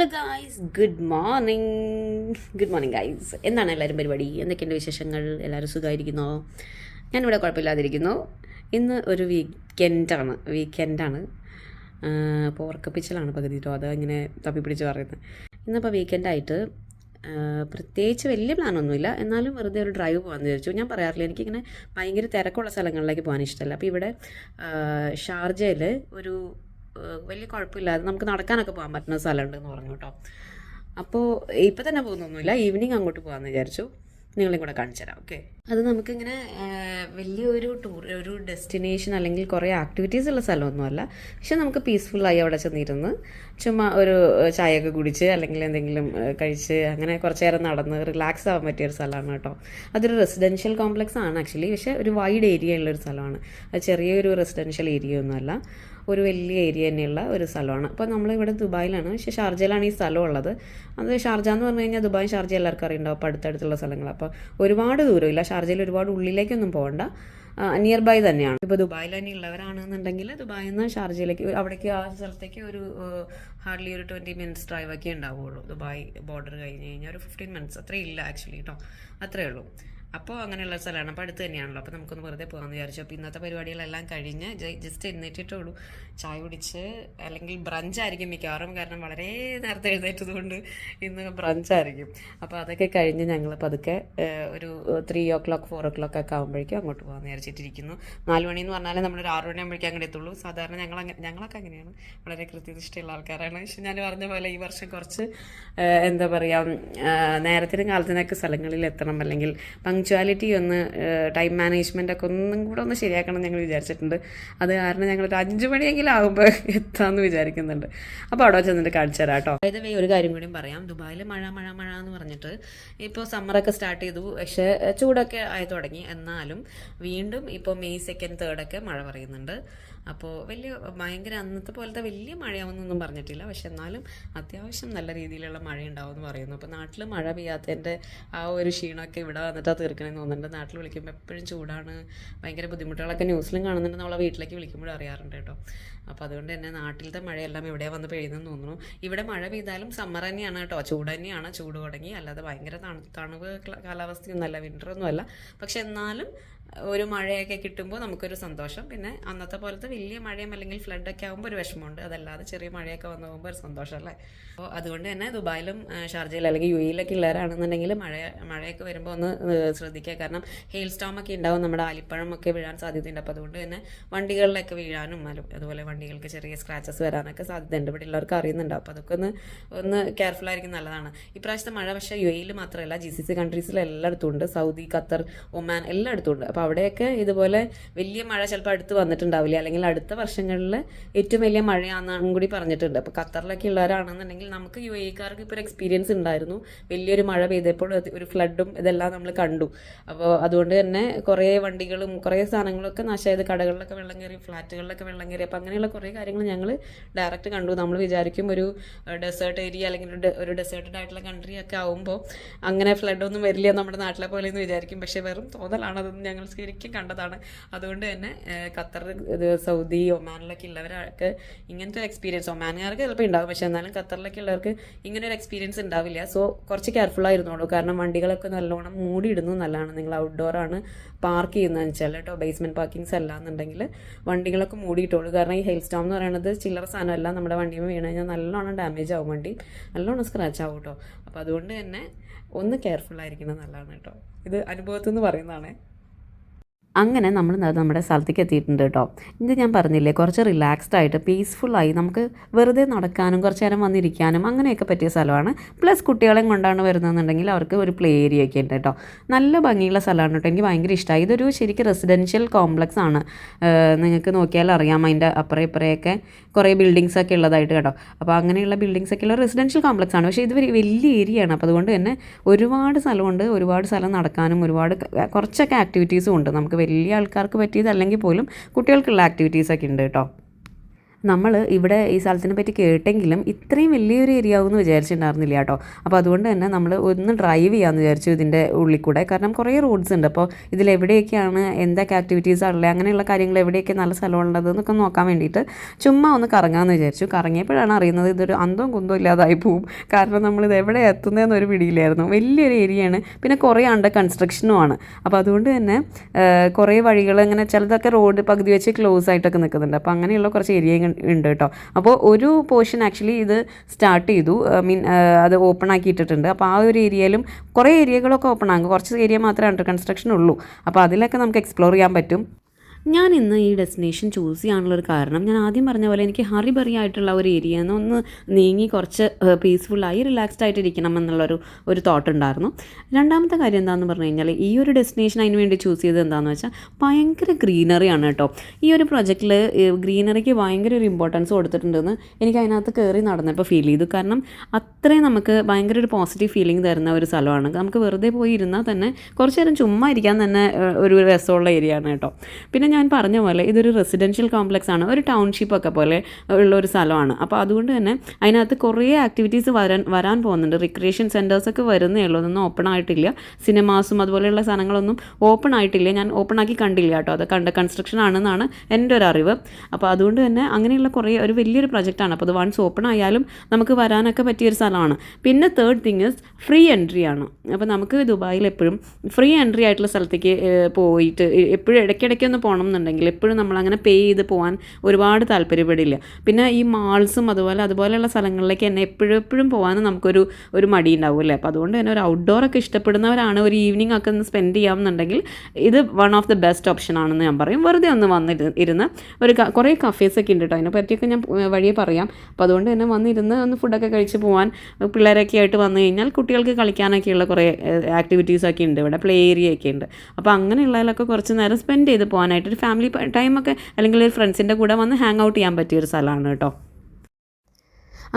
Hello guys, good morning guys. എന്താണ് എല്ലാവരും പരിപാടി? എന്തൊക്കെയുണ്ട് വിശേഷങ്ങൾ? എല്ലാവരും സുഖമായിരിക്കുന്നോ? ഞാനിവിടെ കുഴപ്പമില്ലാതിരിക്കുന്നു. ഇന്ന് ഒരു വീക്കെൻഡാണ്. അപ്പോൾ ഉറക്കപ്പിച്ചലാണ് പകുതി കേട്ടോ, അത് ഇങ്ങനെ തപ്പിപ്പിടിച്ച് പറയുന്നത്. ഇന്നിപ്പോൾ വീക്കെൻഡായിട്ട് പ്രത്യേകിച്ച് വലിയ പ്ലാനൊന്നുമില്ല, എന്നാലും വെറുതെ ഒരു ഡ്രൈവ് പോകാമെന്ന് വിചാരിച്ചു. ഞാൻ പറയാറില്ല, എനിക്കിങ്ങനെ ഭയങ്കര തിരക്കുള്ള സ്ഥലങ്ങളിലേക്ക് പോകാൻ ഇഷ്ടമല്ല. അപ്പോൾ ഇവിടെ ഷാർജയിൽ ഒരു വലിയ കുഴപ്പമില്ലാതെ നമുക്ക് നടക്കാനൊക്കെ പോകാൻ പറ്റുന്ന സ്ഥലമുണ്ടെന്ന് പറഞ്ഞു കേട്ടോ. അപ്പോൾ ഇപ്പം തന്നെ പോകുന്നൊന്നുമില്ല, ഈവനിങ് അങ്ങോട്ട് പോകാമെന്ന് വിചാരിച്ചു. നിങ്ങളെയും കൂടെ കാണിച്ചു തരാം. ഓക്കെ, അത് നമുക്കിങ്ങനെ വലിയൊരു ഒരു ഡെസ്റ്റിനേഷൻ അല്ലെങ്കിൽ കുറേ ആക്ടിവിറ്റീസ് ഉള്ള സ്ഥലമൊന്നുമല്ല. പക്ഷെ നമുക്ക് പീസ്ഫുള്ളായി അവിടെ ചെന്നിരുന്ന് ചുമ്മാ ഒരു ചായയൊക്കെ കുടിച്ച് അല്ലെങ്കിൽ എന്തെങ്കിലും കഴിച്ച് അങ്ങനെ കുറച്ച് നേരം നടന്ന് റിലാക്സ് ആവാൻ പറ്റിയൊരു സ്ഥലമാണ് കേട്ടോ. അതൊരു റെസിഡൻഷ്യൽ കോംപ്ലക്സ് ആണ് ആക്ച്വലി, പക്ഷേ ഒരു വൈഡ് ഏരിയ ഉള്ളൊരു സ്ഥലമാണ്. അത് ചെറിയൊരു റെസിഡൻഷ്യൽ ഏരിയ ഒന്നുമല്ല, ഒരു വലിയ ഏരിയ തന്നെയുള്ള ഒരു സ്ഥലമാണ്. അപ്പോൾ നമ്മളിവിടെ ദുബായിലാണ്, പക്ഷേ ഷാർജയിലാണ് ഈ സ്ഥലം ഉള്ളത്. അത് ഷാർജ എന്ന് പറഞ്ഞു കഴിഞ്ഞാൽ ദുബായ് ഷാർജ എല്ലാവർക്കും അറിയുണ്ടാവും, അപ്പോൾ അടുത്തടുത്തുള്ള സ്ഥലങ്ങൾ. അപ്പോൾ ഒരുപാട് ദൂരമില്ല, ഷാർജയിൽ ഒരുപാട് ഉള്ളിലേക്കൊന്നും പോകണ്ട, നിയർ ബൈ തന്നെയാണ്. ഇപ്പോൾ ദുബായിൽ തന്നെ ഉള്ളവരാണെന്നുണ്ടെങ്കിൽ ദുബായിൽ നിന്ന് ഷാർജയിലേക്ക് അവിടേക്ക് ആ സ്ഥലത്തേക്ക് ഒരു ഹാർഡ്ലി ഒരു 20 മിനിറ്റ്സ് ഡ്രൈവൊക്കെ ഉണ്ടാവുകയുള്ളൂ. ദുബായ് ബോർഡർ കഴിഞ്ഞ് കഴിഞ്ഞാൽ ഒരു 15 മിനിറ്റ്സ് അത്രയും ഇല്ല ആക്ച്വലി കേട്ടോ, അത്രയേ ഉള്ളൂ. അപ്പോൾ അങ്ങനെയുള്ള സ്ഥലമാണ്, അപ്പോൾ അടുത്ത് തന്നെയാണല്ലോ. അപ്പോൾ നമുക്കൊന്ന് വെറുതെ പോകാമെന്ന് വിചാരിച്ചു. അപ്പോൾ ഇന്നത്തെ പരിപാടികളെല്ലാം കഴിഞ്ഞ് ജസ്റ്റ് എഴുന്നേറ്റിട്ടുള്ളൂ, ചായ കുടിച്ച്, അല്ലെങ്കിൽ ബ്രഞ്ചായിരിക്കും മിക്കവാറും, കാരണം വളരെ നേരത്തെ എഴുന്നേറ്റതുകൊണ്ട് ഇന്ന് ബ്രഞ്ചായിരിക്കും. അപ്പോൾ അതൊക്കെ കഴിഞ്ഞ് ഞങ്ങൾ പതുക്കെ ഒരു 3 o'clock 4 o'clock ഒക്കെ ആകുമ്പോഴേക്കും അങ്ങോട്ട് പോകാമെന്ന് വിചാരിച്ചിട്ടിരിക്കുന്നു. 4 മണി എന്ന് പറഞ്ഞാൽ നമ്മളൊരു 6 മണിയാകുമ്പോഴേക്കും അങ്ങോട്ട് എത്തുള്ളൂ. സാധാരണ ഞങ്ങളൊക്കെ അങ്ങനെയാണ്, വളരെ കൃത്യനിഷ്ഠയുള്ള ആൾക്കാരാണ്. പക്ഷെ ഞാൻ പറഞ്ഞ പോലെ ഈ വർഷം കുറച്ച് എന്താ പറയുക, നേരത്തിനും കാലത്തിനൊക്കെ സ്ഥലങ്ങളിൽ എത്തണം, അല്ലെങ്കിൽ പങ്ക്ച്വാലിറ്റി ഒന്ന്, ടൈം മാനേജ്മെൻ്റ് ഒക്കെ ഒന്നും കൂടെ ഒന്ന് ശരിയാക്കണം ഞങ്ങൾ വിചാരിച്ചിട്ടുണ്ട്. അത് കാരണം ഞങ്ങളൊരു 5 മണിയെങ്കിലും ആകുമ്പോൾ എത്താമെന്ന് വിചാരിക്കുന്നുണ്ട്. അപ്പോൾ അവിടെ ചെന്നിട്ട് കാണിച്ചു തരാം കേട്ടോ. അതായത് ഒരു കാര്യം കൂടിയും പറയാം, ദുബായിൽ മഴ എന്ന് പറഞ്ഞിട്ട് ഇപ്പോൾ സമ്മറൊക്കെ സ്റ്റാർട്ട് ചെയ്തു, പക്ഷേ ചൂടൊക്കെ ആയി തുടങ്ങി. എന്നാലും വീണ്ടും ഇപ്പോൾ May 2nd 3rd മഴ പറയുന്നുണ്ട്. അപ്പോൾ ഭയങ്കര അന്നത്തെ പോലത്തെ വലിയ മഴയാവുന്നൊന്നും പറഞ്ഞിട്ടില്ല, പക്ഷെ എന്നാലും അത്യാവശ്യം നല്ല രീതിയിലുള്ള മഴ ഉണ്ടാവും എന്ന് പറയുന്നു. അപ്പോൾ നാട്ടിൽ മഴ പെയ്യാത്തതിൻ്റെ ആ ഒരു ക്ഷീണമൊക്കെ ഇവിടെ വന്നിട്ടാണ് തീർക്കണമെന്ന് തോന്നുന്നുണ്ട്. നാട്ടിൽ വിളിക്കുമ്പോൾ എപ്പോഴും ചൂടാണ്, ഭയങ്കര ബുദ്ധിമുട്ടുകളൊക്കെ ന്യൂസിലും കാണുന്നുണ്ട്, നമ്മളെ വീട്ടിലേക്ക് വിളിക്കുമ്പോഴും അറിയാറുണ്ട് കേട്ടോ. അപ്പോൾ അതുകൊണ്ട് തന്നെ നാട്ടിലത്തെ മഴയെല്ലാം ഇവിടെ വന്ന് പെയ്യുന്നെന്ന് തോന്നുന്നു. ഇവിടെ മഴ പെയ്താലും സമ്മർ തന്നെയാണ് കേട്ടോ, ചൂട് തന്നെയാണ്, ചൂട് തുടങ്ങി, അല്ലാതെ ഭയങ്കര തണുപ്പ് കാലാവസ്ഥയൊന്നുമല്ല, വിൻ്ററൊന്നും അല്ല. പക്ഷെ എന്നാലും ഒരു മഴയൊക്കെ കിട്ടുമ്പോൾ നമുക്കൊരു സന്തോഷം. പിന്നെ അന്നത്തെ പോലത്തെ വലിയ മഴയും അല്ലെങ്കിൽ ഫ്ലഡൊക്കെ ആകുമ്പോൾ ഒരു വിഷമമുണ്ട്, അതല്ലാതെ ചെറിയ മഴയൊക്കെ വന്നു പോകുമ്പോൾ ഒരു സന്തോഷം അല്ലേ. അപ്പോൾ അതുകൊണ്ട് തന്നെ ദുബായിലും ഷാർജയിൽ അല്ലെങ്കിൽ UAE ഉള്ളവരാണെന്നുണ്ടെങ്കിൽ മഴയൊക്കെ വരുമ്പോൾ ഒന്ന് ശ്രദ്ധിക്കുക, കാരണം ഹെയിൽ സ്റ്റോമൊക്കെ ഉണ്ടാവും, നമ്മുടെ ആലിപ്പഴമൊക്കെ വീഴാൻ സാധ്യതയുണ്ട്. അപ്പോൾ അതുകൊണ്ട് തന്നെ വണ്ടികളിലൊക്കെ വീഴാനും അതുപോലെ വണ്ടികൾക്ക് ചെറിയ സ്ക്രാച്ചസ് വരാനൊക്കെ സാധ്യതയുണ്ട്. ഇവിടെ ഉള്ളവർക്ക് അറിയുന്നുണ്ടാവും, അപ്പോൾ അതൊക്കെ ഒന്ന് കെയർഫുൾ ആയിരിക്കും, നല്ലതാണ്. ഇപ്രാവശ്യത്തെ മഴ പക്ഷേ UAE മാത്രമല്ല, GCC കൺട്രീസിൽ എല്ലായിടത്തും ഉണ്ട്, സൗദി, ഖത്തർ, ഒമാൻ എല്ലായിടത്തും ഉണ്ട്. അപ്പോൾ അവിടെയൊക്കെ ഇതുപോലെ വലിയ മഴ ചിലപ്പോൾ അടുത്ത് വന്നിട്ടുണ്ടാവില്ല, അല്ലെങ്കിൽ അടുത്ത വർഷങ്ങളിൽ ഏറ്റവും വലിയ മഴയാണെന്നും കൂടി പറഞ്ഞിട്ടുണ്ട്. അപ്പോൾ ഖത്തറിലൊക്കെ ഉള്ളവരാണെന്നുണ്ടെങ്കിൽ നമുക്ക് UAE-കാർക്ക് ഇപ്പോൾ ഒരു എക്സ്പീരിയൻസ് ഉണ്ടായിരുന്നു, വലിയൊരു മഴ പെയ്തപ്പോൾ ഒരു ഫ്ലഡും ഇതെല്ലാം നമ്മൾ കണ്ടു. അപ്പോൾ അതുകൊണ്ട് തന്നെ കുറേ വണ്ടികളും കുറേ സാധനങ്ങളൊക്കെ നാശമായത്, കടകളിലൊക്കെ വെള്ളം കയറി, ഫ്ലാറ്റുകളിലൊക്കെ വെള്ളം കയറി. അപ്പോൾ അങ്ങനെയുള്ള കുറേ കാര്യങ്ങൾ ഞങ്ങൾ ഡയറക്റ്റ് കണ്ടു. നമ്മൾ വിചാരിക്കും ഒരു ഡെസേർട്ട് ഏരിയ അല്ലെങ്കിൽ ഒരു ഡെസേർട്ടഡ് ആയിട്ടുള്ള കൺട്രി ഒക്കെ ആകുമ്പോൾ അങ്ങനെ ഫ്ലഡൊന്നും വരില്ല നമ്മുടെ നാട്ടിലെ പോലെ എന്ന് വിചാരിക്കും, പക്ഷേ വെറും തോന്നലാണ്, അതൊന്നും ഞങ്ങൾ ശരിക്കും കണ്ടതാണ്. അതുകൊണ്ട് തന്നെ ഖത്തർ, സൗദി, ഒമാനിലൊക്കെ ഉള്ളവർക്ക് ഇങ്ങനത്തെ ഒരു എക്സ്പീരിയൻസ്, ഒമാനുകാർക്ക് ചിലപ്പോൾ ഉണ്ടാകും, പക്ഷേ എന്നാലും ഖത്തറിലൊക്കെ ഉള്ളവർക്ക് ഇങ്ങനെ ഒരു എക്സ്പീരിയൻസ് ഉണ്ടാവില്ല. സോ കുറച്ച് കെയർഫുൾ ആയിരുന്നോളൂ, കാരണം വണ്ടികളൊക്കെ നല്ലോണം മൂടിയിടുന്നു, നല്ലതാണ്. നിങ്ങൾ ഔട്ട്ഡോറാണ് പാർക്ക് ചെയ്യുന്നതെന്ന് വെച്ചാൽ കേട്ടോ, ബേസ്മെൻറ്റ് പാർക്കിങ്സ് അല്ല എന്നുണ്ടെങ്കിൽ വണ്ടികളൊക്കെ മൂടിയിട്ടോളൂ. കാരണം ഈ ഹെയിൽ സ്റ്റോം എന്ന് പറയുന്നത് ചില്ലറ സാധനമല്ല, നമ്മുടെ വണ്ടിയിൽ വീണ് കഴിഞ്ഞാൽ നല്ലോണം ഡാമേജ് ആവും, വണ്ടി നല്ലോണം സ്ക്രാച്ച് ആവും കേട്ടോ. അപ്പോൾ അതുകൊണ്ട് തന്നെ ഒന്ന് കെയർഫുൾ ആയിരിക്കണം, നല്ലതാണ് കേട്ടോ. ഇത് അനുഭവത്തിൽ നിന്ന് പറയുന്നതാണേ. അങ്ങനെ നമ്മൾ നമ്മുടെ സ്ഥലത്തേക്ക് എത്തിയിട്ടുണ്ട് കേട്ടോ. ഇത് ഞാൻ പറഞ്ഞില്ലേ, കുറച്ച് റിലാക്സ്ഡ് ആയിട്ട് പീസ്ഫുള്ളായി നമുക്ക് വെറുതെ നടക്കാനും കുറച്ച് നേരം വന്നിരിക്കാനും അങ്ങനെയൊക്കെ പറ്റിയ സ്ഥലമാണ്. പ്ലസ് കുട്ടികളെയും കൊണ്ടാണ് വരുന്നതെന്നുണ്ടെങ്കിൽ അവർക്ക് ഒരു പ്ലേ ഏരിയ ഒക്കെ ഉണ്ട് കേട്ടോ. നല്ല ഭംഗിയുള്ള സ്ഥലമാണ് കേട്ടോ, എനിക്ക് ഭയങ്കര ഇഷ്ടമായി. ഇതൊരു ശരിക്കും റെസിഡൻഷ്യൽ കോംപ്ലക്സ് ആണ്, നിങ്ങൾക്ക് നോക്കിയാൽ അറിയാം, അതിൻ്റെ അപ്പുറം ഇപ്പുറയൊക്കെ കുറേ ബിൽഡിങ്സ് ഒക്കെ ഉള്ളതായിട്ട് കേട്ടോ. അപ്പോൾ അങ്ങനെയുള്ള ബിൽഡിങ്സ് ഒക്കെ ഉള്ള റെസിഡൻഷ്യൽ കോംപ്ലക്സ് ആണ്, പക്ഷേ ഇത് വലിയ ഏരിയ ആണ്. അപ്പോൾ അതുകൊണ്ട് തന്നെ ഒരുപാട് സ്ഥലമുണ്ട്, ഒരുപാട് സ്ഥലം നടക്കാനും കുറച്ചൊക്കെ ആക്ടിവിറ്റീസും ഉണ്ട്. നമുക്ക് വലിയ ആൾക്കാർക്ക് പറ്റിയതല്ലെങ്കിൽ പോലും കുട്ടികൾക്കുള്ള ആക്ടിവിറ്റീസൊക്കെ ഉണ്ട് കേട്ടോ. നമ്മൾ ഇവിടെ ഈ സ്ഥലത്തിനെ പറ്റി കേട്ടെങ്കിലും ഇത്രയും വലിയൊരു ഏരിയ ആവുമെന്ന് വിചാരിച്ചിട്ടുണ്ടായിരുന്നില്ല കേട്ടോ. അപ്പോൾ അതുകൊണ്ട് തന്നെ നമ്മൾ ഒന്ന് ഡ്രൈവ് ചെയ്യാമെന്ന് വിചാരിച്ചു ഇതിൻ്റെ ഉള്ളിൽ കൂടെ. കാരണം കുറേ റോഡ്സ് ഉണ്ട്. അപ്പോൾ ഇതിലെവിടെയൊക്കെയാണ് എന്തൊക്കെ ആക്ടിവിറ്റീസ് ഉള്ളത്, അങ്ങനെയുള്ള കാര്യങ്ങൾ എവിടെയൊക്കെ നല്ല സ്ഥലമുള്ളത് എന്നൊക്കെ നോക്കാൻ വേണ്ടിയിട്ട് ചുമ്മാ ഒന്ന് കറങ്ങാമെന്ന് വിചാരിച്ചു. കറങ്ങിയപ്പോഴാണ് അറിയുന്നത് ഇതൊരു അന്തവും കുന്തവും ഇല്ലാതായി പോവും. കാരണം നമ്മളിത് എവിടെ എത്തുന്നതെന്നൊരു പിടിയിലായിരുന്നു. വലിയൊരു ഏരിയയാണ്, പിന്നെ കുറേ അണ്ടർ കൺസ്ട്രക്ഷനുമാണ്. അപ്പോൾ അതുകൊണ്ട് തന്നെ കുറേ വഴികൾ ഇങ്ങനെ ചിലതൊക്കെ റോഡ് പകുതി വെച്ച് ക്ലോസ് ആയിട്ടൊക്കെ നിൽക്കുന്നുണ്ട്. അപ്പോൾ അങ്ങനെയുള്ള കുറച്ച് ഏരിയ ഉണ്ട് കേട്ടോ. അപ്പോൾ ഒരു പോർഷൻ ആക്ച്വലി ഇത് സ്റ്റാർട്ട് ചെയ്തു, അത് ഓപ്പൺ ആക്കിയിട്ടിട്ടുണ്ട്. അപ്പോൾ ആ ഒരു ഏരിയയിലും കുറേ ഏരിയകളൊക്കെ ഓപ്പൺ ആകും, കുറച്ച് ഏരിയ മാത്രമേ അണ്ടർ കൺസ്ട്രക്ഷൻ ഉള്ളൂ. അപ്പോൾ അതിലൊക്കെ നമുക്ക് എക്സ്പ്ലോർ ചെയ്യാൻ പറ്റും. ഞാൻ ഇന്ന് ഈ ഡെസ്റ്റിനേഷൻ ചൂസ് ചെയ്യാനുള്ളൊരു കാരണം, ഞാൻ ആദ്യം പറഞ്ഞ പോലെ എനിക്ക് ഹറിബറി ആയിട്ടുള്ള ഒരു ഏരിയ ഒന്ന് നീങ്ങി കുറച്ച് പീസ്ഫുള്ളായി റിലാക്സ്ഡ് ആയിട്ട് ഇരിക്കണം എന്നുള്ളൊരു തോട്ട് ഉണ്ടായിരുന്നു. രണ്ടാമത്തെ കാര്യം എന്താണെന്ന് പറഞ്ഞു കഴിഞ്ഞാൽ, ഈ ഒരു ഡെസ്റ്റിനേഷൻ അതിന് വേണ്ടി ചൂസ് ചെയ്തത് എന്താണെന്ന് വെച്ചാൽ ഭയങ്കര ഗ്രീനറിയാണ് കേട്ടോ. ഈ ഒരു പ്രൊജക്റ്റിൽ ഗ്രീനറിക്ക് ഭയങ്കര ഒരു ഇമ്പോർട്ടൻസ് കൊടുത്തിട്ടുണ്ടെന്ന് എനിക്ക് അതിനകത്ത് കയറി നടന്നപ്പോൾ ഫീൽ ചെയ്തു. കാരണം അത്രയും നമുക്ക് ഭയങ്കര ഒരു പോസിറ്റീവ് ഫീലിംഗ് തരുന്ന ഒരു സ്ഥലമാണ്. നമുക്ക് വെറുതെ പോയി ഇരുന്നാൽ തന്നെ കുറച്ച് നേരം ചുമ്മാ ഇരിക്കാൻ തന്നെ ഒരു രസമുള്ള ഏരിയ ആണ് കേട്ടോ. പിന്നെ ഞാൻ പറഞ്ഞ പോലെ ഇതൊരു റെസിഡൻഷ്യൽ കോംപ്ലക്സ് ആണ്, ഒരു ടൗൺഷിപ്പൊക്കെ പോലെ ഉള്ള ഒരു സ്ഥലമാണ്. അപ്പോൾ അതുകൊണ്ട് തന്നെ അതിനകത്ത് കുറേ ആക്ടിവിറ്റീസ് വരാൻ പോകുന്നുണ്ട്. റിക്രിയേഷൻ സെൻറ്റേഴ്സൊക്കെ വരുന്നേ ഉള്ളൂ, അതൊന്നും ഓപ്പൺ ആയിട്ടില്ല. സിനിമാസും അതുപോലെയുള്ള സാധനങ്ങളൊന്നും ഓപ്പൺ ആയിട്ടില്ല. ഞാൻ ഓപ്പൺ ആക്കി കണ്ടില്ല കേട്ടോ, അത് കൺസ്ട്രക്ഷൻ ആണെന്നാണ് എൻ്റെ ഒരു അറിവ്. അപ്പോൾ അതുകൊണ്ട് തന്നെ അങ്ങനെയുള്ള ഒരു വലിയൊരു പ്രൊജക്റ്റാണ്. അപ്പോൾ അത് വൺസ് ഓപ്പൺ ആയാലും നമുക്ക് വരാനൊക്കെ പറ്റിയൊരു സ്ഥലമാണ്. പിന്നെ third thing is free entry ആണ്. അപ്പോൾ നമുക്ക് ദുബായിൽ എപ്പോഴും ഫ്രീ എൻട്രി ആയിട്ടുള്ള സ്ഥലത്തേക്ക് പോയിട്ട് എപ്പോഴും ഇടയ്ക്കിടയ്ക്കൊന്ന് പോകണം എന്നുണ്ടെങ്കിൽ എപ്പോഴും നമ്മളങ്ങനെ പേ ചെയ്ത് പോകാൻ ഒരുപാട് താല്പര്യപ്പെടില്ല. പിന്നെ ഈ മാൾസും അതുപോലെയുള്ള സ്ഥലങ്ങളിലേക്ക് തന്നെ എപ്പോഴും പോകാനും നമുക്കൊരു മടി ഉണ്ടാവില്ലേ. അപ്പോൾ അതുകൊണ്ട് തന്നെ ഒരു ഔട്ട്ഡോറൊക്കെ ഇഷ്ടപ്പെടുന്നവരാണ്, ഒരു ഈവനിങ് ഒക്കെ ഒന്ന് സ്പെൻഡ് ചെയ്യാമെന്നുണ്ടെങ്കിൽ ഇത് one of the best option ആണെന്ന് ഞാൻ പറയും. വെറുതെ ഒന്ന് വന്നിരുന്ന് കുറേ കഫേസൊക്കെ ഉണ്ട് കേട്ടോ, അതിനെ പറ്റിയൊക്കെ ഞാൻ വഴിയെ പറയാം. അപ്പോൾ അതുകൊണ്ട് തന്നെ വന്നിരുന്ന് ഒന്ന് ഫുഡൊക്കെ കഴിച്ച് പോകാൻ, പിള്ളേരൊക്കെ ആയിട്ട് വന്നു കഴിഞ്ഞാൽ കുട്ടികൾക്ക് കളിക്കാനൊക്കെയുള്ള കുറേ ആക്ടിവിറ്റീസൊക്കെ ഉണ്ട് ഇവിടെ, പ്ലേ ഏരിയ ഒക്കെ ഉണ്ട്. അപ്പോൾ അങ്ങനെയുള്ളതിലൊക്കെ കുറച്ച് നേരം സ്പെൻഡ് ചെയ്ത് പോകാനായിട്ട് ഒരു ഫാമിലി ടൈമൊക്കെ അല്ലെങ്കിൽ ഒരു ഫ്രണ്ട്സിൻ്റെ കൂടെ വന്ന് ഹാങ് ഔട്ട് ചെയ്യാൻ പറ്റിയൊരു സ്ഥലമാണ് കേട്ടോ.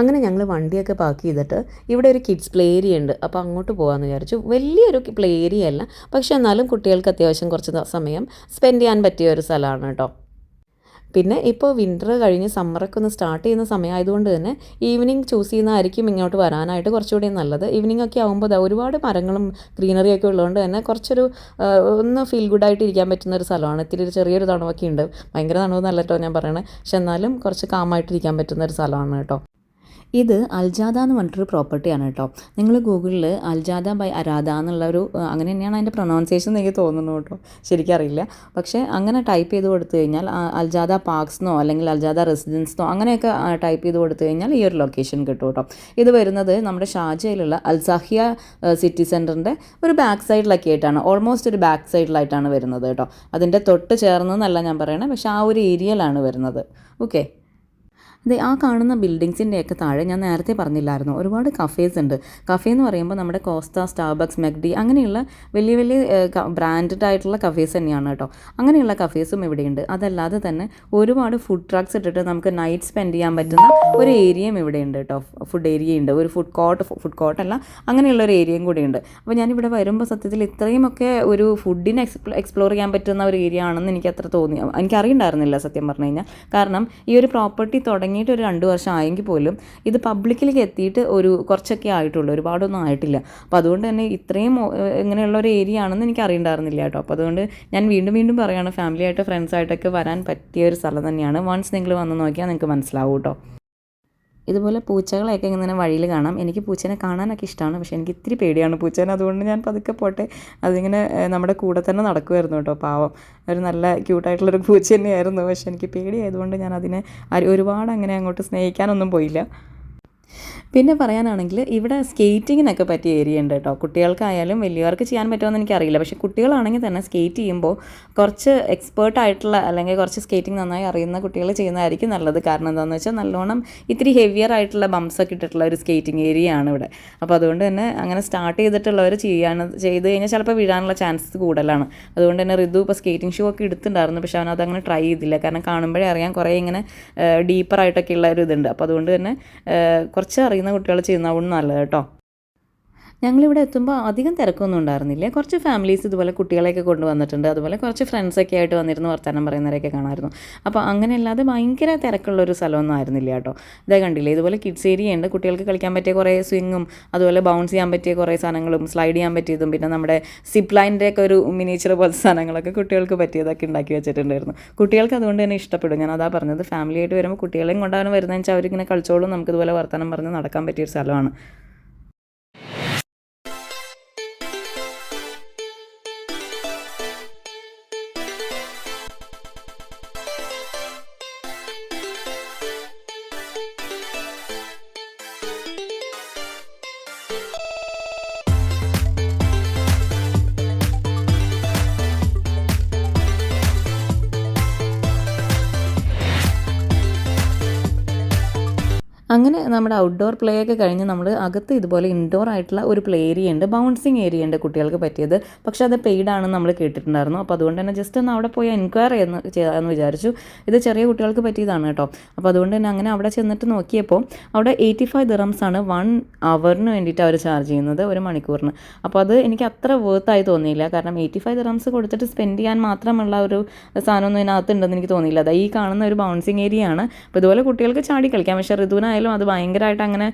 അങ്ങനെ ഞങ്ങൾ വണ്ടിയൊക്കെ പാർക്ക് ചെയ്തിട്ട് ഇവിടെ ഒരു കിഡ്സ് പ്ലേ ഏരിയ ഉണ്ട്, അപ്പോൾ അങ്ങോട്ട് പോകാമെന്ന് വിചാരിച്ചു. വലിയൊരു പ്ലേ ഏരിയ അല്ല, പക്ഷെ എന്നാലും കുട്ടികൾക്ക് അത്യാവശ്യം കുറച്ച് സമയം സ്പെൻഡ് ചെയ്യാൻ പറ്റിയ ഒരു സ്ഥലമാണ് കേട്ടോ. പിന്നെ ഇപ്പോൾ വിൻ്റർ കഴിഞ്ഞ് സമ്മറൊക്കെ ഒന്ന് സ്റ്റാർട്ട് ചെയ്യുന്ന സമയമായതുകൊണ്ട് തന്നെ ഈവനിങ് ചൂസ് ചെയ്യുന്നതായിരിക്കും ഇങ്ങോട്ട് വരാനായിട്ട് കുറച്ചുകൂടി നല്ലത്. ഈവനിങ് ഒക്കെ ആകുമ്പോൾ ഒരുപാട് മരങ്ങളും ഗ്രീനറിയൊക്കെ ഉള്ളതുകൊണ്ട് തന്നെ കുറച്ചൊരു ഒന്ന് ഫീൽ ഗുഡായിട്ട് ഇരിക്കാൻ പറ്റുന്ന ഒരു സ്ഥലമാണ്. ഇത്തിരി ചെറിയൊരു തണുവൊക്കെ ഉണ്ട്, ഭയങ്കര തണുവെന്നല്ല കേട്ടോ ഞാൻ പറയണേ, പക്ഷെ എന്നാലും കുറച്ച് കാമായിട്ടിരിക്കാൻ പറ്റുന്ന ഒരു സ്ഥലമാണ് കേട്ടോ. ഇത് അൽജാദ എന്ന് പറഞ്ഞിട്ടൊരു പ്രോപ്പർട്ടിയാണ് കേട്ടോ. നിങ്ങൾ ഗൂഗിളിൽ അൽജാദ ബൈ അരാധ എന്നുള്ളൊരു അങ്ങനെ തന്നെയാണ് അതിൻ്റെ പ്രൊനൗൺസിയേഷൻ എനിക്ക് തോന്നുന്നു കേട്ടോ, ശരിക്കറിയില്ല. പക്ഷേ അങ്ങനെ ടൈപ്പ് ചെയ്ത് കൊടുത്തു കഴിഞ്ഞാൽ അൽജാദ പാർക്സ്ന്നോ അല്ലെങ്കിൽ അൽജാദ റെസിഡൻസ്ന്നോ അങ്ങനെയൊക്കെ ടൈപ്പ് ചെയ്ത് കൊടുത്തു കഴിഞ്ഞാൽ ഈ ഒരു ലൊക്കേഷൻ കിട്ടും കേട്ടോ. ഇത് വരുന്നത് നമ്മുടെ ഷാർജയിലുള്ള അൽസാഹിയ സിറ്റി സെൻറ്ററിൻ്റെ ഒരു ബാക്ക് സൈഡിലൊക്കെ ആയിട്ടാണ്, ഓൾമോസ്റ്റ് ഒരു ബാക്ക് സൈഡിലായിട്ടാണ് വരുന്നത് കേട്ടോ. അതിൻ്റെ തൊട്ട് ചേർന്നെന്നല്ല ഞാൻ പറയണേ, പക്ഷേ ആ ഒരു ഏരിയയിലാണ് വരുന്നത്. ഓക്കെ, ഇത് ആ കാണുന്ന ബിൽഡിങ്സിൻ്റെയൊക്കെ താഴെ ഞാൻ നേരത്തെ പറഞ്ഞില്ലായിരുന്നു ഒരുപാട് കഫേസ് ഉണ്ട്. കഫേ എന്ന് പറയുമ്പോൾ നമ്മുടെ കോസ്റ്റ, സ്റ്റാർബക്സ്, മെക്ഡി അങ്ങനെയുള്ള വലിയ ബ്രാൻഡഡ് ആയിട്ടുള്ള കഫേസ് തന്നെയാണ് കേട്ടോ. അങ്ങനെയുള്ള കഫേസും ഇവിടെയുണ്ട്. അതല്ലാതെ തന്നെ ഒരുപാട് ഫുഡ് ട്രക്സ് ഇട്ടിട്ട് നമുക്ക് നൈറ്റ് സ്പെൻഡ് ചെയ്യാൻ പറ്റുന്ന ഒരു ഏരിയയും ഇവിടെയുണ്ട് കേട്ടോ. ഫുഡ് ഏരിയ ഉണ്ട്, ഒരു ഫുഡ് കോർട്ടല്ല, അങ്ങനെയുള്ള ഒരു ഏരിയയും കൂടി ഉണ്ട്. അപ്പോൾ ഞാനിവിടെ വരുമ്പോൾ സത്യത്തിൽ ഇത്രയുമൊക്കെ ഒരു ഫുഡിനെ എക്സ്പ്ലോർ ചെയ്യാൻ പറ്റുന്ന ഒരു ഏരിയ ആണെന്ന് എനിക്ക് അത്ര എനിക്കറിയണ്ടായിരുന്നില്ല സത്യം പറഞ്ഞു കഴിഞ്ഞാൽ. കാരണം ഈ ഒരു പ്രോപ്പർട്ടി തുടങ്ങിയിട്ട് ഒരു 2 വർഷം ആയെങ്കിൽ പോലും ഇത് പബ്ലിക്കിലേക്ക് എത്തിയിട്ട് കുറച്ചൊക്കെ ആയിട്ടുള്ളൂ, ഒരുപാടൊന്നും ആയിട്ടില്ല. അപ്പോൾ അതുകൊണ്ട് തന്നെ ഇത്രയും ഇങ്ങനെയുള്ള ഒരു ഏരിയ ആണെന്ന് എനിക്ക് അറിയണ്ടായിരുന്നില്ല കേട്ടോ. അപ്പോൾ അതുകൊണ്ട് ഞാൻ വീണ്ടും പറയുകയാണ്, ഫാമിലിയായിട്ട് ഫ്രണ്ട്സായിട്ടൊക്കെ വരാൻ പറ്റിയ ഒരു സ്ഥലം തന്നെയാണ്. വൺസ് നിങ്ങൾ വന്ന് നോക്കിയാൽ നിങ്ങൾക്ക് മനസ്സിലാവും കേട്ടോ. ഇതുപോലെ പൂച്ചകളെയൊക്കെ ഇങ്ങനെ വഴിയിൽ കാണാം. എനിക്ക് പൂച്ചേനെ കാണാനൊക്കെ ഇഷ്ടമാണ്, പക്ഷേ എനിക്ക് ഇത്തിരി പേടിയാണ് പൂച്ചേനെ. അതുകൊണ്ട് ഞാൻ പതുക്കെ പോട്ടെ, അതിങ്ങനെ നമ്മുടെ കൂടെ തന്നെ നടക്കുമായിരുന്നു കേട്ടോ. പാവം, ഒരു നല്ല ക്യൂട്ടായിട്ടുള്ളൊരു പൂച്ച തന്നെയായിരുന്നു. പക്ഷേ എനിക്ക് പേടിയായതുകൊണ്ട് ഞാൻ അതിനെ ഒരുപാട് അങ്ങനെ അങ്ങോട്ട് സ്നേഹിക്കാനൊന്നും പോയില്ല. പിന്നെ പറയാനാണെങ്കിൽ ഇവിടെ സ്കേറ്റിങ്ങിനൊക്കെ പറ്റിയ ഏരിയ ഉണ്ട് കേട്ടോ. കുട്ടികൾക്കായാലും വലിയവർക്ക് ചെയ്യാൻ പറ്റുമെന്ന് എനിക്കറിയില്ല, പക്ഷേ കുട്ടികളാണെങ്കിൽ തന്നെ സ്കേറ്റ് ചെയ്യുമ്പോൾ കുറച്ച് എക്സ്പേർട്ടായിട്ടുള്ള അല്ലെങ്കിൽ കുറച്ച് സ്കേറ്റിംഗ് നന്നായി അറിയുന്ന കുട്ടികൾ ചെയ്യുന്നതായിരിക്കും നല്ലത്. കാരണം എന്താണെന്ന് വെച്ചാൽ നല്ലോണം ഇത്തിരി ഹെവിയർ ആയിട്ടുള്ള ബംസൊക്കെ ഇട്ടിട്ടുള്ള ഒരു സ്കേറ്റിംഗ് ഏരിയ ആണ് ഇവിടെ. അപ്പോൾ അതുകൊണ്ട് തന്നെ അങ്ങനെ സ്റ്റാർട്ട് ചെയ്തിട്ടുള്ളവർ ചെയ്ത് കഴിഞ്ഞാൽ ചിലപ്പോൾ വീഴാനുള്ള ചാൻസസ് കൂടുതലാണ്. അതുകൊണ്ട് തന്നെ ഋതു ഇപ്പോൾ സ്കേറ്റിംഗ് ഷൂ ഒക്കെ എടുത്തിട്ടുണ്ടായിരുന്നു, പക്ഷേ അവനത് അങ്ങനെ ട്രൈ ചെയ്തില്ല. കാരണം കാണുമ്പോഴേ അറിയാം കുറേ ഇങ്ങനെ ഡീപ്പറായിട്ടൊക്കെ ഉള്ള ഒരു ഇതുണ്ട്. അപ്പോൾ അതുകൊണ്ട് തന്നെ കുറച്ച് അറിയുന്ന കുട്ടികൾ ചെയ്യുന്നതുകൊണ്ട് നല്ലത് കേട്ടോ. ഞങ്ങളിവിടെ എത്തുമ്പോൾ അധികം തിരക്കൊന്നും ഉണ്ടായിരുന്നില്ല. കുറച്ച് ഫാമിലീസ് ഇതുപോലെ കുട്ടികളെയൊക്കെ കൊണ്ടുവന്നിട്ടുണ്ട്. അതുപോലെ കുറച്ച് ഫ്രണ്ട്സൊക്കെ ആയിട്ട് വന്നിരുന്ന് വർത്തമാനം പറയുന്നവരെയൊക്കെ കാണാമായിരുന്നു. അപ്പോൾ അങ്ങനെ അല്ലാതെ ഭയങ്കര തിരക്കുള്ളൊരു സ്ഥലമൊന്നും ആയിരുന്നില്ല കേട്ടോ. ഇതേ കണ്ടില്ലേ, ഇതുപോലെ കിഡ്സ് ഏരിയ ഉണ്ട്. കുട്ടികൾക്ക് കളിക്കാൻ പറ്റിയ കുറേ സ്വിങ്ങും അതുപോലെ ബൗൺസ് ചെയ്യാൻ പറ്റിയ കുറേ സാധനങ്ങളും സ്ലൈഡ് ചെയ്യാൻ പറ്റിയതും പിന്നെ നമ്മുടെ സിപ്പ് ലൈനിൻ്റെ ഒക്കെ ഒരു മിനിയേച്ചർ പോലത്തെ സാധനങ്ങളൊക്കെ കുട്ടികൾക്ക് പറ്റിയതൊക്കെ ഉണ്ടാക്കി വെച്ചിട്ടുണ്ടായിരുന്നു. കുട്ടികൾക്ക് അതുകൊണ്ട് തന്നെ ഇഷ്ടപ്പെടും. ഞാൻ അതാ പറഞ്ഞത്, ഫാമിലി ആയിട്ട് വരുമ്പോൾ കുട്ടികളെയും കൊണ്ടാണ് വരുന്നതെന്ന് വെച്ചാൽ അവരിങ്ങനെ കളിച്ചോളും. നമുക്കിതുപോലെ വർത്തമാനം പറഞ്ഞ് നടക്കാൻ പറ്റിയൊരു സ്ഥലമാണ്. അങ്ങനെ നമ്മുടെ ഔട്ട്ഡോർ പ്ലേ ഒക്കെ കഴിഞ്ഞ് നമ്മൾ അകത്ത് ഇതുപോലെ ഇൻഡോർ ആയിട്ടുള്ള ഒരു പ്ലേ ഏരിയ ഉണ്ട്, ബൗൺസിങ് ഏരിയ ഉണ്ട് കുട്ടികൾക്ക് പറ്റിയത്. പക്ഷേ അത് പെയ്ഡ് ആണെന്ന് നമ്മൾ കേട്ടിട്ടുണ്ടായിരുന്നു. അപ്പോൾ അതുകൊണ്ട് തന്നെ ജസ്റ്റ് ഒന്ന് അവിടെ പോയി എൻക്വയറി ചെയ്യാമെന്ന് വിചാരിച്ചു. ഇത് ചെറിയ കുട്ടികൾക്ക് പറ്റിയതാണ് കേട്ടോ. അപ്പോൾ അതുകൊണ്ട് തന്നെ അങ്ങനെ അവിടെ ചെന്നിട്ട് നോക്കിയപ്പോൾ അവിടെ 85 dirhams ആണ് 1 hourന് വേണ്ടിയിട്ട് അവർ ചാർജ് ചെയ്യുന്നത്, ഒരു മണിക്കൂറിന്. അപ്പോൾ അത് എനിക്ക് അത്ര വേർത്തായി തോന്നിയില്ല. കാരണം 85 dirhams കൊടുത്തിട്ട് സ്പെൻഡ് ചെയ്യാൻ മാത്രമുള്ള ഒരു സാധനമൊന്നും ഇതിനകത്ത് ഉണ്ടെന്ന് എനിക്ക് തോന്നിയില്ല. അത് ഈ കാണുന്ന ഒരു ബൗൺസിങ് ഏരിയ ആണ്. അപ്പോൾ ഇതുപോലെ കുട്ടികൾക്ക് ചാടി കളിക്കാം. പക്ഷേ ഋതുവിനായാലും അത് ഭയങ്കരമായിട്ട് അങ്ങനെ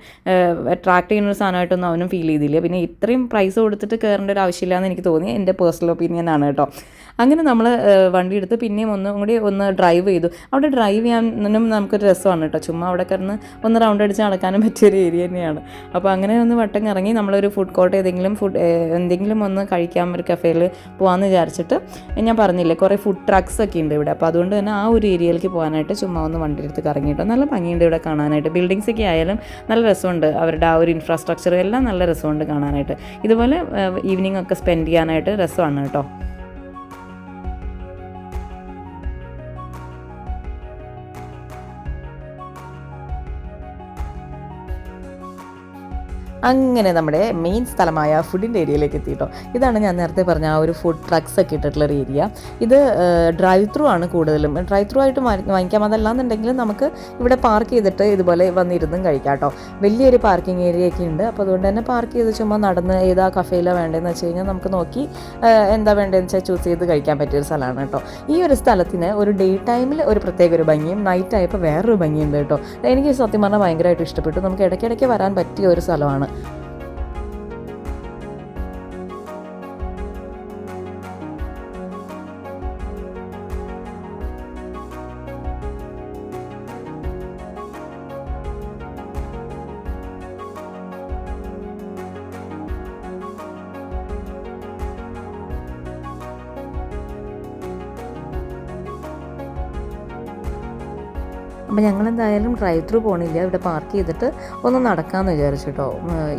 അട്രാക്ട് ചെയ്യുന്നൊരു സാധനമായിട്ടൊന്നും അവനും ഫീൽ ചെയ്തില്ല. പിന്നെ ഇത്രയും പ്രൈസ് കൊടുത്തിട്ട് കയറേണ്ട ഒരു ആവശ്യമില്ല എന്ന് എനിക്ക് തോന്നി. എൻ്റെ പേഴ്സണൽ ഒപ്പീനിയൻ ആണ് കേട്ടോ. അങ്ങനെ നമ്മൾ വണ്ടി എടുത്ത് പിന്നെയും ഒന്നും കൂടി ഒന്ന് ഡ്രൈവ് ചെയ്തു. അവിടെ ഡ്രൈവ് ചെയ്യാനും നമുക്കൊരു രസമാണ് കേട്ടോ. ചുമ്മാ അവിടെ കിടന്ന് ഒന്ന് റൗണ്ട് അടിച്ച് നടക്കാനും പറ്റിയൊരു ഏരിയ തന്നെയാണ്. അപ്പോൾ അങ്ങനെ ഒന്ന് വട്ടം ഇറങ്ങി നമ്മളൊരു ഫുഡ് കോർട്ട് എന്തെങ്കിലും ഒന്ന് കഴിക്കാൻ ഒരു കഫേയിൽ പോകാമെന്ന് വിചാരിച്ചിട്ട്, ഞാൻ പറഞ്ഞില്ലേ കുറേ ഫുഡ് ട്രക്സ് ഒക്കെ ഉണ്ട് ഇവിടെ. അപ്പോൾ അതുകൊണ്ട് തന്നെ ആ ഒരു ഏരിയയിലേക്ക് പോകാനായിട്ട് ചുമ്മാ ഒന്ന് വണ്ടി എടുത്ത് കറങ്ങിയിട്ടോ. നല്ല ഭംഗിയുണ്ട് ഇവിടെ കാണാനായിട്ട്. ബിൽഡിങ്സ് ഒക്കെ ആയാലും നല്ല രസമുണ്ട്. അവരുടെ ആ ഒരു ഇൻഫ്രാസ്ട്രക്ചർ എല്ലാം നല്ല രസമുണ്ട് കാണാനായിട്ട്. ഇതുപോലെ ഈവനിങ് ഒക്കെ സ്പെൻഡ് ചെയ്യാനായിട്ട് രസമാണ് കേട്ടോ. അങ്ങനെ നമ്മുടെ മെയിൻ സ്ഥലമായ ഫുഡിൻ്റെ ഏരിയയിലേക്ക് എത്തിയിട്ടോ. ഇതാണ് ഞാൻ നേരത്തെ പറഞ്ഞ ആ ഒരു ഫുഡ് ട്രക്സ് ഒക്കെ ഇട്ടിട്ടുള്ളൊരു ഏരിയ. ഇത് ഡ്രൈവ് ത്രൂ ആണ് കൂടുതലും. ഡ്രൈവ് ത്രൂ ആയിട്ട് വാങ്ങിക്കാം. അതല്ലാന്നുണ്ടെങ്കിൽ നമുക്ക് ഇവിടെ പാർക്ക് ചെയ്തിട്ട് ഇതുപോലെ വന്നിരുന്നും കഴിക്കാം കേട്ടോ. വലിയൊരു പാർക്കിംഗ് ഏരിയ ഒക്കെ ഉണ്ട്. അപ്പോൾ അതുകൊണ്ട് തന്നെ പാർക്ക് ചെയ്ത് ചുമ്മാ നടന്ന് ഏതാ കഫേയിലാണ് വേണ്ടതെന്ന് വെച്ച് കഴിഞ്ഞാൽ നമുക്ക് നോക്കി എന്താ വേണ്ടതെന്ന് വെച്ചാൽ ചൂസ് ചെയ്ത് കഴിക്കാൻ പറ്റിയൊരു സ്ഥലമാണ് കേട്ടോ. ഈ ഒരു സ്ഥലത്തിന് ഒരു ഡേ ടൈമിൽ ഒരു പ്രത്യേക ഒരു ഭംഗിയും നൈറ്റ് ആയപ്പോൾ വേറൊരു ഭംഗിയുണ്ട് കേട്ടോ. എനിക്ക് സത്യം പറഞ്ഞാൽ ഭയങ്കരമായിട്ട് ഇഷ്ടപ്പെട്ടു. നമുക്ക് ഇടയ്ക്കിടയ്ക്ക് വരാൻ പറ്റിയ ഒരു സ്ഥലമാണ്. അപ്പോൾ ഞങ്ങളെന്തായാലും ഡ്രൈവ് ത്രൂ പോകണില്ല, ഇവിടെ പാർക്ക് ചെയ്തിട്ട് ഒന്ന് നടക്കാമെന്ന് വിചാരിച്ചു കേട്ടോ.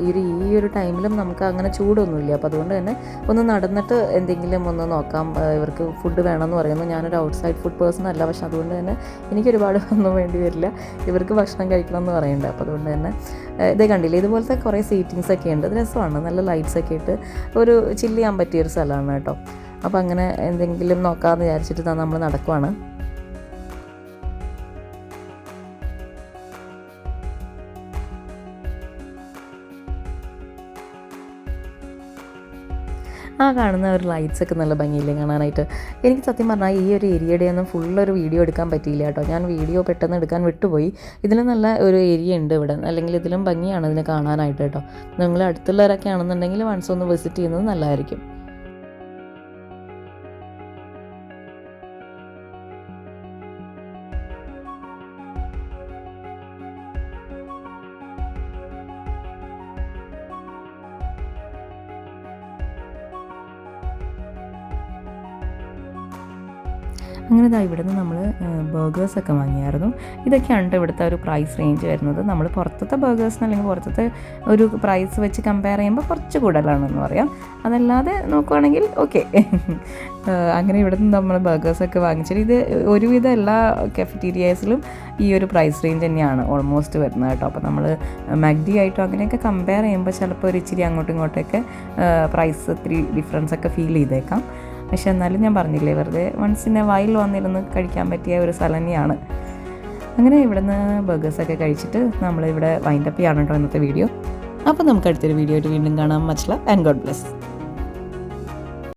ഈ ഒരു ടൈമിലും നമുക്ക് അങ്ങനെ ചൂടൊന്നുമില്ല. അപ്പോൾ അതുകൊണ്ട് തന്നെ ഒന്ന് നടന്നിട്ട് എന്തെങ്കിലും ഒന്ന് നോക്കാം. ഇവർക്ക് ഫുഡ് വേണമെന്ന് പറയുന്നു. ഞാനൊരു ഔട്ട്സൈഡ് ഫുഡ് പേഴ്സൺ അല്ല, പക്ഷെ അതുകൊണ്ട് തന്നെ എനിക്കൊരുപാട് ഒന്നും വേണ്ടി വരില്ല. ഇവർക്ക് ഭക്ഷണം കഴിക്കണം എന്ന് പറയുന്നുണ്ട്. അപ്പോൾ അതുകൊണ്ട് തന്നെ ഇതേ കണ്ടില്ലേ, ഇതുപോലത്തെ കുറേ സീറ്റിങ്സ് ഒക്കെ ഉണ്ട്. അത് രസമാണ്. നല്ല ലൈറ്റ്സ് ഒക്കെ ഇട്ട് ഒരു ചില്ല് ചെയ്യാൻ പറ്റിയൊരു സ്ഥലമാണ് കേട്ടോ. അപ്പോൾ അങ്ങനെ എന്തെങ്കിലും നോക്കാമെന്ന് വിചാരിച്ചിട്ട് നമ്മൾ നടക്കുവാണ്. ആ കാണുന്ന ഒരു ലൈറ്റ്സൊക്കെ നല്ല ഭംഗിയില്ലേ കാണാനായിട്ട്. എനിക്ക് സത്യം പറഞ്ഞാൽ ഈ ഒരു ഏരിയയുടെ ഒന്നും ഫുള്ളൊരു വീഡിയോ എടുക്കാൻ പറ്റിയില്ല കേട്ടോ. ഞാൻ വീഡിയോ പെട്ടെന്ന് എടുക്കാൻ വിട്ടുപോയി. ഇതിൽ നല്ല ഒരു ഏരിയ ഉണ്ട് ഇവിടെ, അല്ലെങ്കിൽ ഇതിലും ഭംഗിയാണ് ഇതിനെ കാണാനായിട്ട് കേട്ടോ. നിങ്ങൾ അടുത്തുള്ളവരൊക്കെ ആണെന്നുണ്ടെങ്കിൽ വൺസ് ഒന്ന് വിസിറ്റ് ചെയ്യുന്നത് നല്ലതായിരിക്കും. അങ്ങനെ ഇവിടെ നിന്ന് നമ്മൾ ബർഗേഴ്സൊക്കെ വാങ്ങിയായിരുന്നു. ഇതൊക്കെയാണ് ഇവിടുത്തെ ഒരു പ്രൈസ് റേഞ്ച് വരുന്നത്. നമ്മൾ പുറത്തത്തെ ബർഗേഴ്സിന് അല്ലെങ്കിൽ പുറത്തത്തെ ഒരു പ്രൈസ് വെച്ച് കമ്പയർ ചെയ്യുമ്പോൾ കുറച്ച് കൂടുതലാണെന്ന് പറയാം. അതല്ലാതെ നോക്കുവാണെങ്കിൽ ഓക്കെ. അങ്ങനെ ഇവിടെ നിന്ന് നമ്മൾ ബർഗേഴ്സൊക്കെ വാങ്ങിച്ചിട്ട് ഇത് ഒരുവിധം എല്ലാ കഫറ്റീരിയാസിലും ഈ ഒരു പ്രൈസ് റേഞ്ച് തന്നെയാണ് ഓൾമോസ്റ്റ് വരുന്നത് കേട്ടോ. അപ്പോൾ നമ്മൾ മാഗ്ഡി ആയിട്ടോ അങ്ങനെയൊക്കെ കമ്പയർ ചെയ്യുമ്പോൾ ചിലപ്പോൾ ഒരു ഇച്ചിരി അങ്ങോട്ടും ഇങ്ങോട്ടൊക്കെ പ്രൈസ് ഇത്തിരി ഡിഫറൻസ് ഒക്കെ ഫീൽ ചെയ്തേക്കാം. പക്ഷെ എന്നാലും ഞാൻ പറഞ്ഞില്ലേ, വെറുതെ വൺസിനെ വൈൽ വന്നിരുന്ന് കഴിക്കാൻ പറ്റിയ ഒരു സ്ഥലം തന്നെയാണ്. അങ്ങനെ ഇവിടുന്ന് ബർഗേഴ്സൊക്കെ കഴിച്ചിട്ട് നമ്മളിവിടെ വൈൻഡപ്പ് ചെയ്യാണ് കേട്ടോ ഇന്നത്തെ വീഡിയോ. അപ്പോൾ നമുക്ക് അടുത്തൊരു വീഡിയോ ആയിട്ട് വീണ്ടും കാണാം. Much love and God bless.